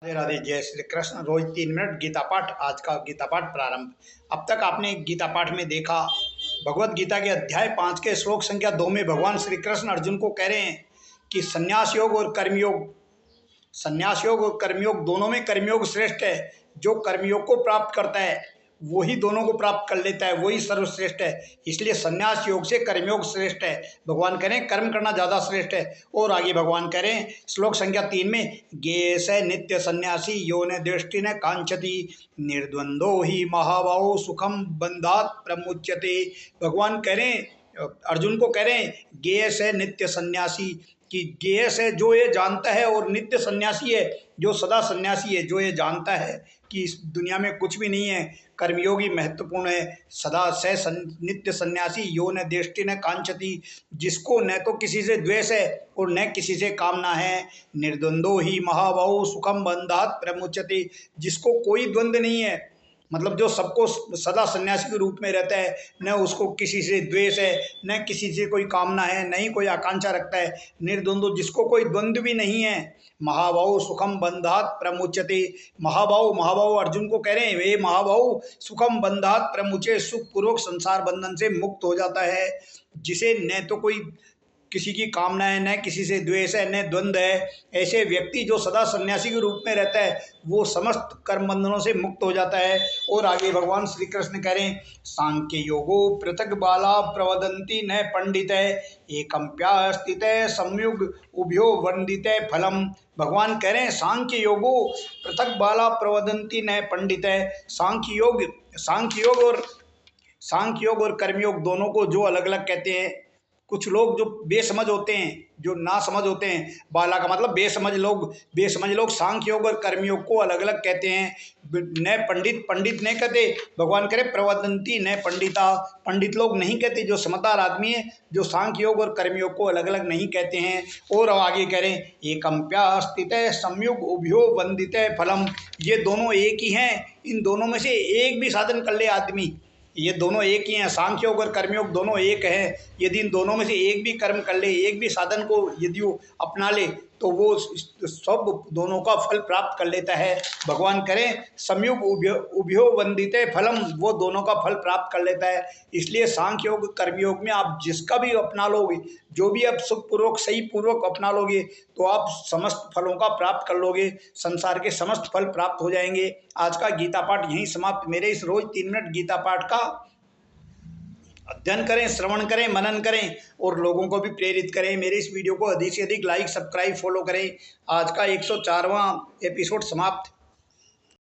राधे राधे। जय श्री कृष्ण। रोज 3 मिनट गीता पाठ। आज का गीता पाठ प्रारंभ। अब तक आपने गीता पाठ में देखा, भगवत गीता के अध्याय 5 के श्लोक संख्या 2 में भगवान श्री कृष्ण अर्जुन को कह रहे हैं कि संन्यास योग और कर्मयोग, संन्यास योग और कर्मयोग दोनों में कर्मयोग श्रेष्ठ है। जो कर्मयोग को प्राप्त करता है वही दोनों को प्राप्त कर लेता है, वही सर्वश्रेष्ठ है। इसलिए संन्यास योग से कर्मयोग श्रेष्ठ है। भगवान कह रहे हैं कर्म करना ज्यादा श्रेष्ठ है। और आगे भगवान कह रहे हैं श्लोक संख्या 3 में, गे स नित्य सन्यासी यो न दृष्टि न कांक्षति निर्द्वंदो ही महाबाहो सुखम बंधात प्रमुच्यते। भगवान कह रहे हैं, अर्जुन को कह रहे हैं, गेयस है नित्य सन्यासी, कि गेयस है जो ये जानता है, और नित्य सन्यासी है जो सदा सन्यासी है, जो ये जानता है कि इस दुनिया में कुछ भी नहीं है, कर्मयोगी महत्वपूर्ण है। सदा नित्य सन्यासी यो न देष्टि न कांक्षति, जिसको न तो किसी से द्वेष है और न किसी से कामना है। निर्द्वंदो ही महाबाहु सुखम बंधात प्रमुच्यते, जिसको कोई द्वंद्व नहीं है, मतलब जो सबको सदा सन्यासी के रूप में रहता है, न उसको किसी से द्वेष है, न किसी से कोई कामना है, न ही कोई आकांक्षा रखता है। निर्द्वंद्व, जिसको कोई द्वंद्व भी नहीं है। महाबाहु सुखम बंधात प्रमुच्यते। महाबाहु, महाबाहु अर्जुन को कह रहे हैं, वे महाबाहु सुखम बंधात प्रमुचे, सुख पूर्वक संसार बंधन से मुक्त हो जाता है। जिसे न तो कोई किसी की कामना है, न किसी से द्वेष है, न द्वंद्व है, ऐसे व्यक्ति जो सदा सन्यासी के रूप में रहता है वो समस्त कर्म बंधनों से मुक्त हो जाता है। और आगे भगवान श्री कृष्ण कह रहे हैं, सांख्य योगो पृथक बाला प्रवदंती न पंडित एकम्प्यास्थित संयुग उभयो वंदित फलम। भगवान कह रहे हैं सांख्य योगो पृथक बाला प्रवदंती न पंडित। सांख्य योग और कर्मयोग दोनों को जो अलग अलग कहते हैं, कुछ लोग जो बेसमझ होते हैं, जो ना समझ होते हैं, बाला का मतलब बेसमझ लोग सांख्य योग और कर्मयोग को अलग अलग कहते हैं। न पंडित नहीं कहते। भगवान करे प्रवदंती न पंडिता, पंडित लोग नहीं कहते, जो समझदार आदमी है, जो सांख्य योग और कर्मयोग को अलग अलग नहीं कहते हैं। और आगे कह रहे हैं, एकम्प्या स्थित संयुग उभयो वंदित फलम, ये दोनों एक ही हैं। इन दोनों में से एक भी साधन कर ले आदमी, ये दोनों एक ही हैं। सांख्य योग और कर्मयोग दोनों एक हैं। यदि इन दोनों में से एक भी कर्म कर ले, एक भी साधन को यदि वो अपना ले, तो वो सब दोनों का फल प्राप्त कर लेता है। भगवान करें संयुग उभयो वंदिते फलम, वो दोनों का फल प्राप्त कर लेता है। इसलिए सांख्य योग कर्मयोग में आप जिसका भी अपना लोगे, जो भी आप सुखपूर्वक सही पूर्वक अपना लोगे, तो आप समस्त फलों का प्राप्त कर लोगे, संसार के समस्त फल प्राप्त हो जाएंगे। आज का गीता पाठ यहीं समाप्त। मेरे इस रोज 3 मिनट गीता पाठ का अध्ययन करें, श्रवण करें, मनन करें और लोगों को भी प्रेरित करें। मेरे इस वीडियो को अधिक से अधिक लाइक, सब्सक्राइब, फॉलो करें। आज का 104वां एपिसोड समाप्त।